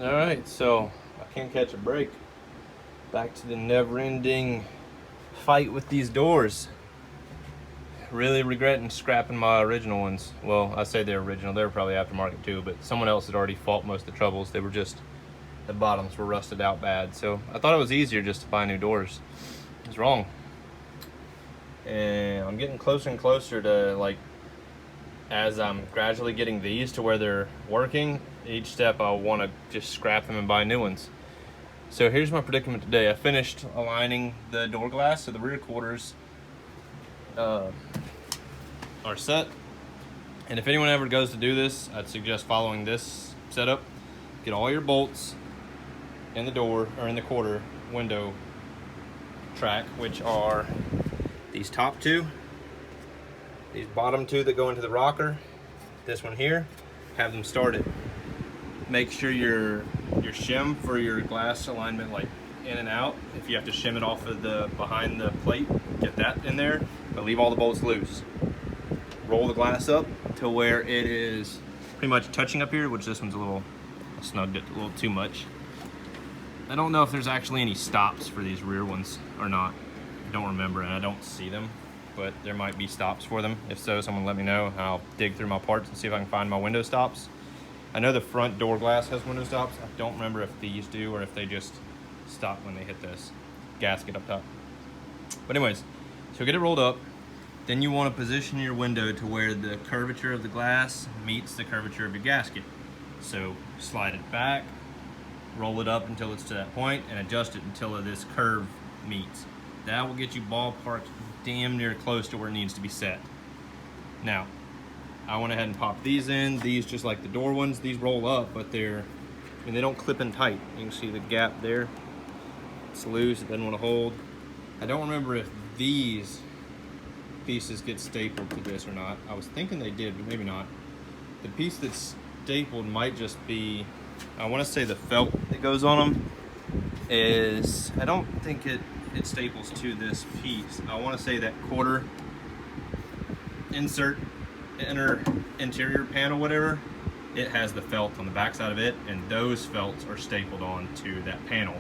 All right, so I can't catch a break. Back to the never-ending fight with these doors. Really regretting scrapping my original ones. Well, I say they're original. They were probably aftermarket too, but someone else had already fought most of the troubles. They were just, the bottoms were rusted out bad. So I thought it was easier just to buy new doors. I was wrong. And I'm getting closer and closer to, like, as I'm gradually getting these to where they're working, each step I want to just scrap them and buy new ones. So here's my predicament today. I finished aligning the door glass, so the rear quarters are set. And if anyone ever goes to do this, I'd suggest following this setup. Get all your bolts in the door, or in the quarter window track, which are these top two, these bottom two that go into the rocker, this one here. Have them started. Make sure your shim for your glass alignment, like in and out, if you have to shim it off of the behind the plate, get that in there, but leave all the bolts loose. Roll the glass up to where it is pretty much touching up here, which this one's a little, I snugged it a little too much. I don't know if there's actually any stops for these rear ones or not. I don't remember, and I don't see them, but there might be stops for them. If so, someone let me know. I'll dig through my parts and see if I can find my window stops. I know the front door glass has window stops. I don't remember if these do or if they just stop when they hit this gasket up top. But anyways, so get it rolled up. Then you want to position your window to where the curvature of the glass meets the curvature of your gasket. So slide it back, roll it up until it's to that point, and adjust it until this curve meets. That will get you ballparked damn near close to where it needs to be set. Now, I went ahead and popped these in. These, just like the door ones, these roll up, but they don't clip in tight. You can see the gap there. It's loose, it doesn't want to hold. I don't remember if these pieces get stapled to this or not. I was thinking they did, but maybe not. The piece that's stapled might just be, I want to say the felt that goes on them is, I don't think it staples to this piece. I want to say that quarter insert interior panel, whatever, it has the felt on the back side of it, and those felts are stapled onto that panel.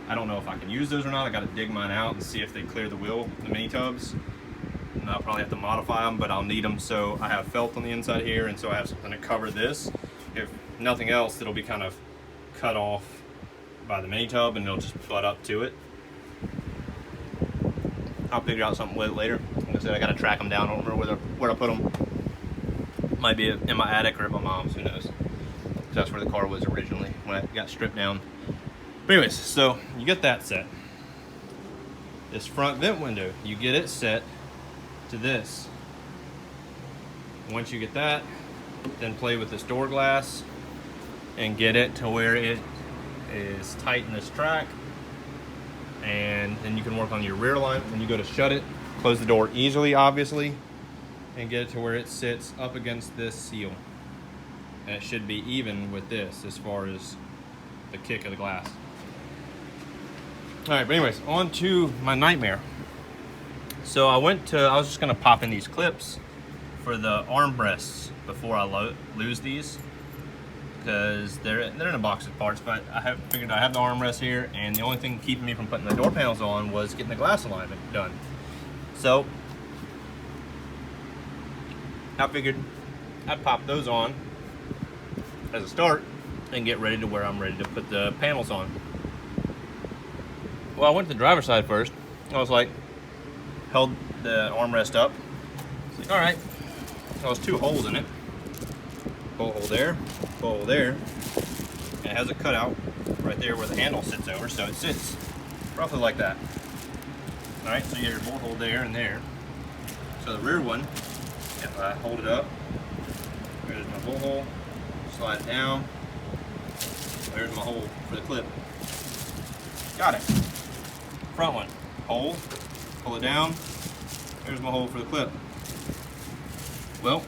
I don't know if I can use those or not. I got to dig mine out and see if they clear the wheel, the mini tubs. And I'll probably have to modify them, but I'll need them. So I have felt on the inside here, and so I have something to cover this. If nothing else, it'll be kind of cut off by the mini tub, and it'll just butt up to it. I'll figure out something with it later. Like I said, I got to track them down. I don't remember where I put them. Might be in my attic or at my mom's, who knows. That's where the car was originally when it got stripped down. But anyways, so you get that set. This front vent window, you get it set to this. Once you get that, then play with this door glass and get it to where it is tight in this track. And then you can work on your rear line. When you go to shut it, close the door easily, obviously, and get it to where it sits up against this seal. And it should be even with this as far as the kick of the glass. All right, but anyways, on to my nightmare. So I was just gonna pop in these clips for the armrests before I lose these, because they're in a box of parts, but I figured I have the armrest here, and the only thing keeping me from putting the door panels on was getting the glass alignment done. So I figured I'd pop those on as a start and get ready to where I'm ready to put the panels on. Well, I went to the driver's side first. I was like, held the armrest up. It's like, all right. So there's two holes in it. Bolt hole there, bolt hole there. And it has a cutout right there where the handle sits over, so it sits roughly like that. All right, so you have your bolt hole there and there. So the rear one, if I hold it up, there's my bolt hole, slide it down, there's my hole for the clip. Got it. Front one, hole, pull it down, there's my hole for the clip. Well,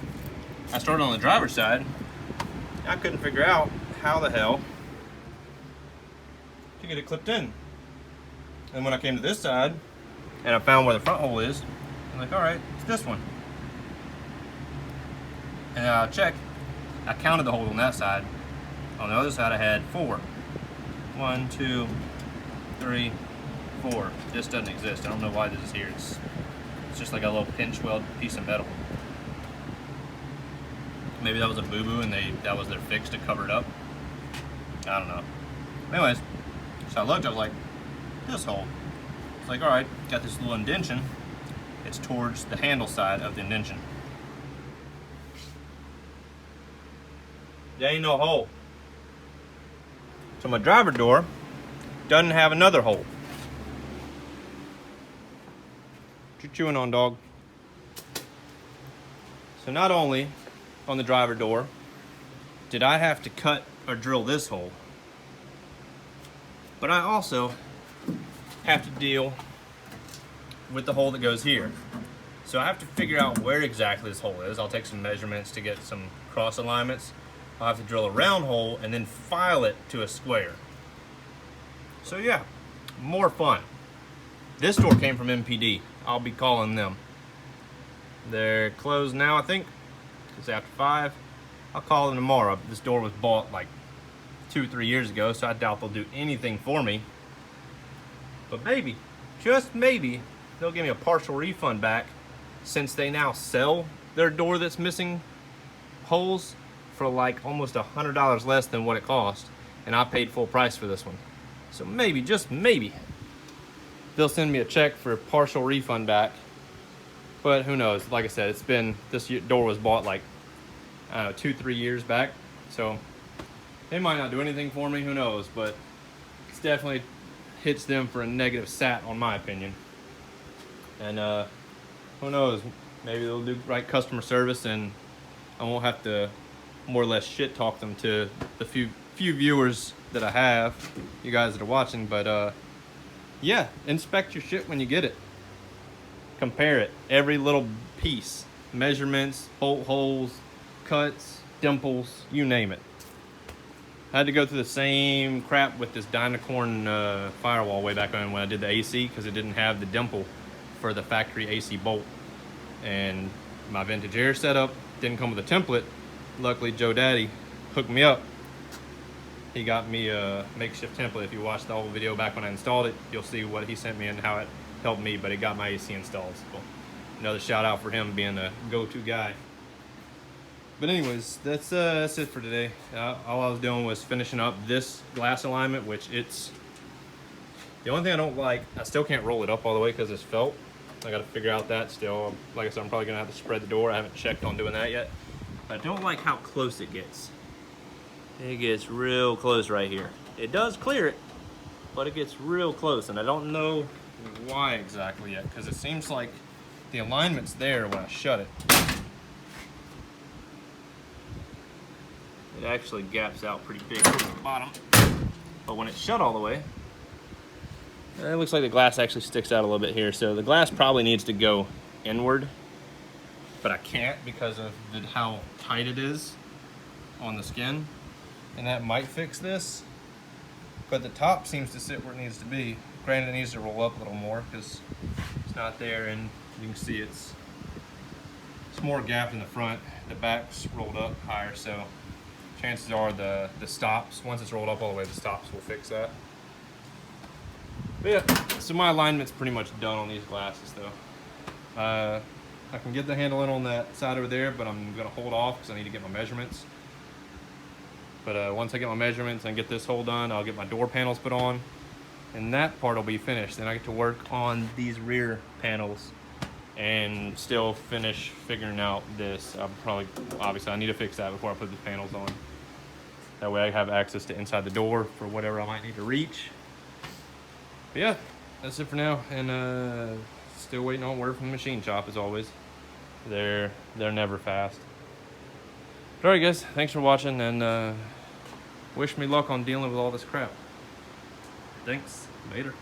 I started on the driver's side. I couldn't figure out how the hell to get it clipped in. And when I came to this side and I found where the front hole is, I'm like, all right, it's this one. And I checked, I counted the holes on that side. On the other side I had 4. 1, 2, 3, 4. This doesn't exist. I don't know why this is here. It's just like a little pinch weld piece of metal. Maybe that was a boo-boo and that was their fix to cover it up. I don't know. Anyways, so I looked, I was like, this hole. It's like, alright, got this little indention. It's towards the handle side of the indention. There ain't no hole. So my driver door doesn't have another hole. What you chewing on, dog? So not only on the driver door did I have to cut or drill this hole, but I also have to deal with the hole that goes here. So I have to figure out where exactly this hole is. I'll take some measurements to get some cross alignments. I'll have to drill a round hole and then file it to a square. So yeah, more fun. This door came from MPD. I'll be calling them. They're closed now, I think. It's after 5. I'll call them tomorrow. This door was bought like 2-3 years ago, so I doubt they'll do anything for me. But maybe, just maybe, they'll give me a partial refund back, since they now sell their door that's missing holes for like almost $100 less than what it cost, and I paid full price for this one. So maybe, just maybe, they'll send me a check for a partial refund back. But who knows? Like I said, this door was bought like, I don't know, 2-3 years back. So they might not do anything for me, who knows? But it's definitely hits them for a negative sat, on my opinion. And who knows? Maybe they'll do right customer service, and I won't have to more or less shit talk them to the few viewers that I have, you guys that are watching. But yeah, inspect your shit when you get it. Compare it, every little piece, measurements, bolt holes, cuts, dimples, you name it. I had to go through the same crap with this Dynacorn firewall way back when I did the AC, because it didn't have the dimple for the factory AC bolt. And my vintage air setup didn't come with a template. Luckily, Joe Daddy hooked me up. He got me a makeshift template. If you watch the whole video back when I installed it, you'll see what he sent me and how it helped me, but it got my AC installed. So another shout out for him being a go-to guy. But anyways, that's it for today. All I was doing was finishing up this glass alignment, which it's the only thing I don't like. I still can't roll it up all the way because it's felt. I got to figure out that still. Like I said, I'm probably gonna have to spread the door. I haven't checked on doing that yet. I don't like how close it gets. It gets real close right here. It does clear it, but it gets real close, and I don't know why exactly yet, because it seems like the alignment's there when I shut it. It actually gaps out pretty big towards the bottom, but when it's shut all the way, it looks like the glass actually sticks out a little bit here. So the glass probably needs to go inward, but I can't because of how tight it is on the skin, and that might fix this. But the top seems to sit where it needs to be. Granted, it needs to roll up a little more because it's not there, and you can see it's more gapped in the front. The back's rolled up higher, so chances are the stops, once it's rolled up all the way, the stops will fix that. But yeah, so my alignment's pretty much done on these glasses though. I can get the handle in on that side over there, but I'm gonna hold off because I need to get my measurements. But once I get my measurements and get this hole done, I'll get my door panels put on, and that part will be finished. Then I get to work on these rear panels and still finish figuring out this. Obviously I need to fix that before I put the panels on. That way I have access to inside the door for whatever I might need to reach. But yeah, that's it for now, and still waiting on word from the machine shop as always. They're never fast. But alright guys, thanks for watching, and wish me luck on dealing with all this crap. Thanks, later.